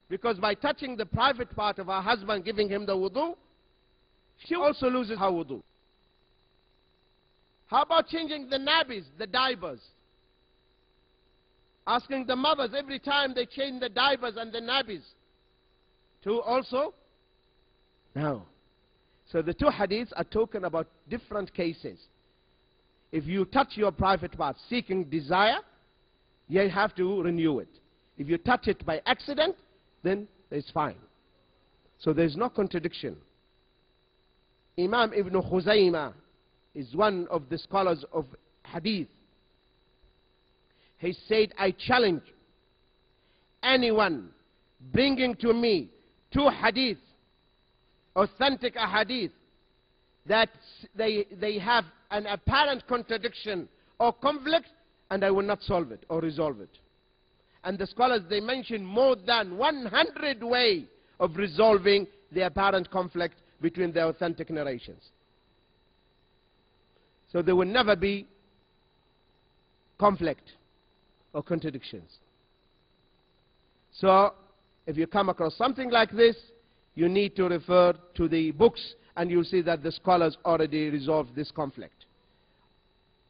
Because by touching the private part of her husband, giving him the wudu, she also loses her wudu. How about changing the nabbies, the diapers? Asking the mothers every time they change the diapers and the nabbies to also? No. So the two hadiths are talking about different cases. If you touch your private part seeking desire, you have to renew it. If you touch it by accident, then it's fine. So there's no contradiction. Imam Ibn Khuzaymah is one of the scholars of hadith. He said, I challenge anyone bringing to me two hadith, authentic hadith, that they have an apparent contradiction or conflict, and I will not solve it or resolve it. And the scholars, they mention more than 100 ways of resolving the apparent conflict between the authentic narrations. So there will never be conflict or contradictions. So if you come across something like this, you need to refer to the books, and you'll see that the scholars already resolved this conflict,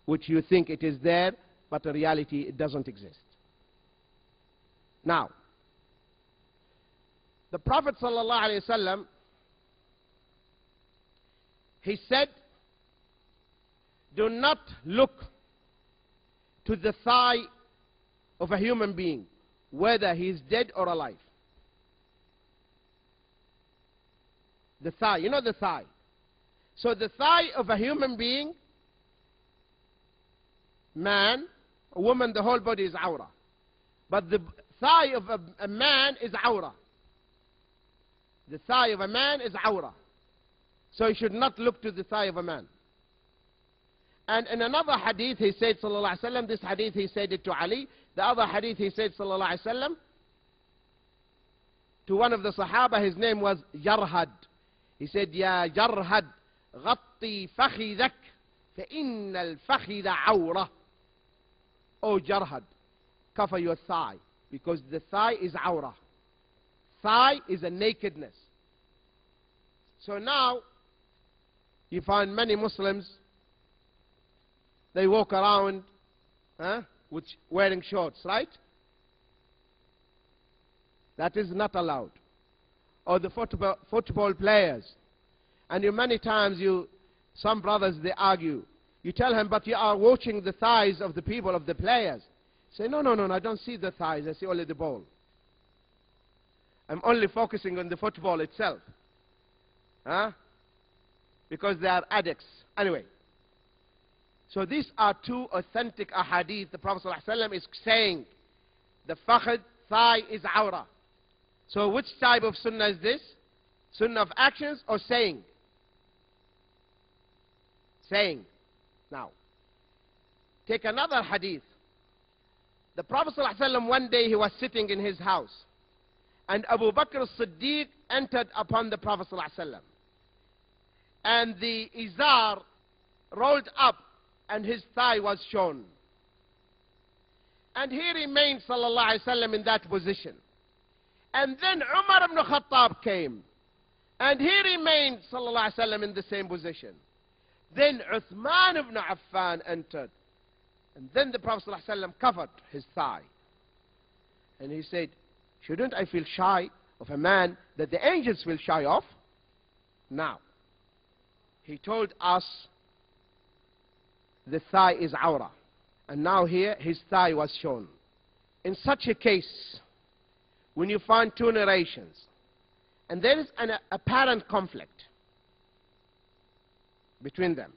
which you think it is there, but in reality it doesn't exist. Now, the Prophet ﷺ, he said, do not look to the thigh of a human being, whether he is dead or alive. The thigh, you know the thigh. So the thigh of a human being, man, a woman, the whole body is awrah. But the thigh of a man is awrah. The thigh of a man is awrah. So you should not look to the thigh of a man. And in another hadith he said, sallallahu alaihi wasallam, this hadith he said it to Ali. The other hadith he said, sallallahu alaihi wasallam, to one of the Sahaba, his name was Jarhad. He said, Ya Jarhad, غطي فخذك فإن الفخذ عورة. Oh Jarhad, cover your thigh, because the thigh is awrah. Thigh is a nakedness. So now, you find many Muslims, they walk around with wearing shorts, right? That is not allowed. Or the football players. And many times some brothers, they argue. You tell him, but you are watching the thighs of the people, of the players. Say, no, I don't see the thighs, I see only the ball. I'm only focusing on the football itself. Because they are addicts. Anyway. So these are two authentic ahadith. The Prophet ﷺ is saying, the fakhd, thigh, is awrah. So which type of sunnah is this? Sunnah of actions or saying? Saying. Now, take another hadith. The Prophet ﷺ, one day he was sitting in his house, and Abu Bakr as-Siddiq entered upon the Prophet ﷺ, and the izar rolled up and his thigh was shown, and he remained sallallahu alaihi wasallam in that position. And then Umar ibn Khattab came, and he remained sallallahu alaihi wasallam in the same position. Then Uthman ibn Affan entered, and then the Prophet sallallahu alaihi wasallam covered his thigh, and he said, shouldn't I feel shy of a man that the angels will shy off? Now, he told us the thigh is awrah, and now here his thigh was shown. In such a case, when you find two narrations, and there is an apparent conflict between them,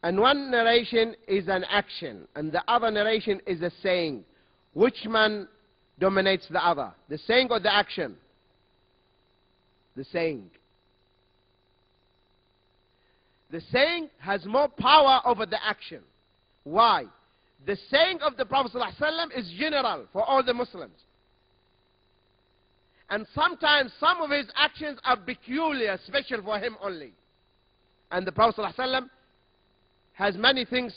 and one narration is an action, and the other narration is a saying, which one dominates the other? The saying or the action? The saying. The saying has more power over the action. Why? The saying of the Prophet ﷺ is general for all the Muslims. And sometimes some of his actions are peculiar, special for him only. And the Prophet ﷺ has many things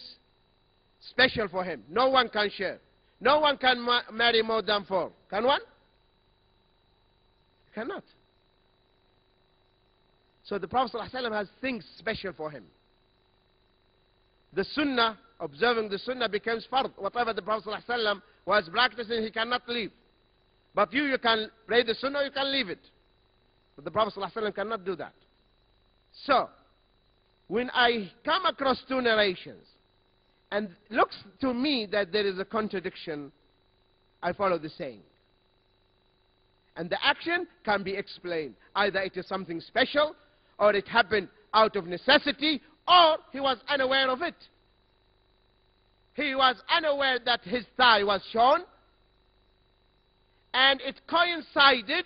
special for him. No one can share. No one can marry more than 4. Can one? Cannot. So the Prophet ﷺ has things special for him. The sunnah, observing the sunnah becomes fard. Whatever the Prophet ﷺ was practicing, he cannot leave. But you can pray the sunnah, you can leave it. But the Prophet ﷺ cannot do that. So, when I come across two narrations, and looks to me that there is a contradiction, I follow the saying. And the action can be explained. Either it is something special, or it happened out of necessity, or he was unaware of it. He was unaware that his thigh was shown, and it coincided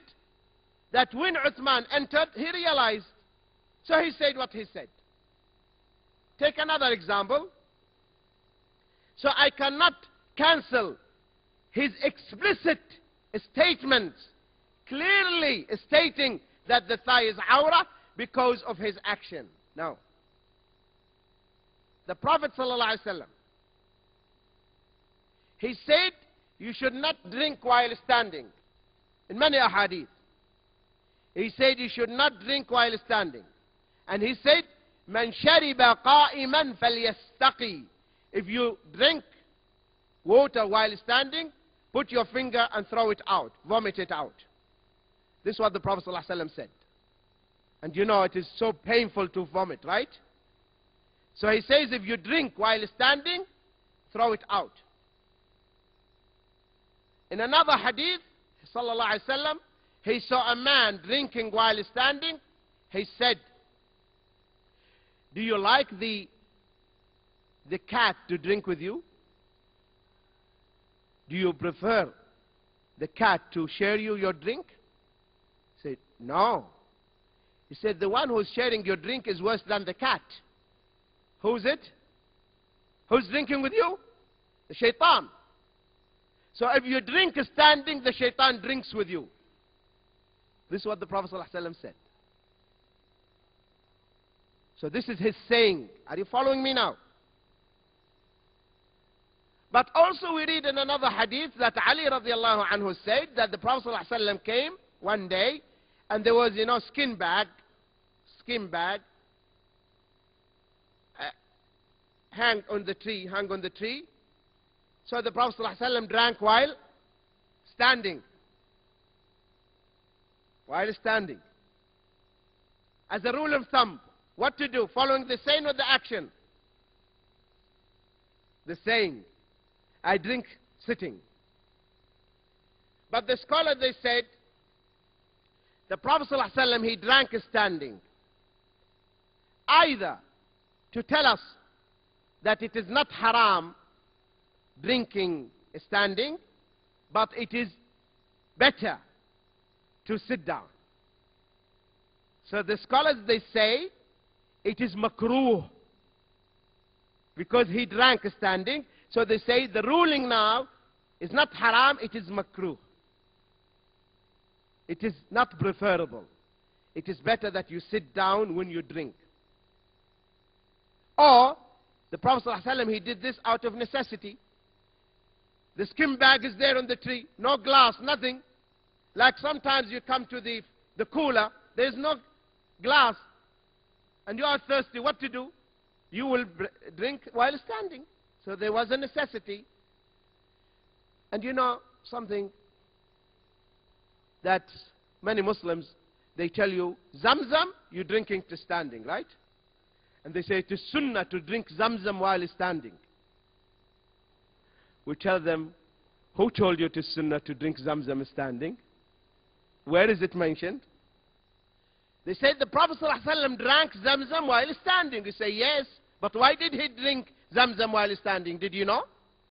that when Uthman entered, he realized. So he said what he said. Take another example. So I cannot cancel his explicit statements, clearly stating that the thigh is awrah, because of his action. No. The Prophet ﷺ, he said, you should not drink while standing. In many ahadith, he said you should not drink while standing. And he said, Man shariba qa'iman falyastaqi. If you drink water while standing, put your finger and throw it out, vomit it out. This is what the Prophet ﷺ said. And you know it is so painful to vomit, right? So he says, if you drink while standing, throw it out. In another hadith, sallallahu alaihi wasallam, he saw a man drinking while standing. He said, do you like the cat to drink with you? Do you prefer the cat to share you your drink? He said, no. He said, the one who's sharing your drink is worse than the cat. Who's it? Who's drinking with you? The shaitan. So if you drink standing, the shaitan drinks with you. This is what the Prophet ﷺ said. So this is his saying. Are you following me now? But also we read in another hadith that Ali radiallahu anhu said that the Prophet ﷺ came one day and there was, skin bag, hang on the tree. So the Prophet ﷺ drank while standing. As a rule of thumb, what to do? Following the saying or the action? The saying. I drink sitting. But the scholar, they said, the Prophet ﷺ, he drank standing. Either to tell us that it is not haram drinking standing, but it is better to sit down. So the scholars, they say, it is makruh, because he drank standing. So they say the ruling now is not haram, it is makruh. It is not preferable. It is better that you sit down when you drink. Or, the Prophet ﷺ, he did this out of necessity. The skin bag is there on the tree, no glass, nothing. Like sometimes you come to the cooler, there is no glass, and you are thirsty, what to do? You will drink while standing. So there was a necessity. And you know something that many Muslims, they tell you, Zamzam, you're drinking to standing, right? And they say it is sunnah to drink Zamzam while standing. We tell them, who told you it is sunnah to drink Zamzam standing? Where is it mentioned? They said the Prophet ﷺ drank Zamzam while standing. We say yes, but why did he drink Zamzam while standing? Did you know?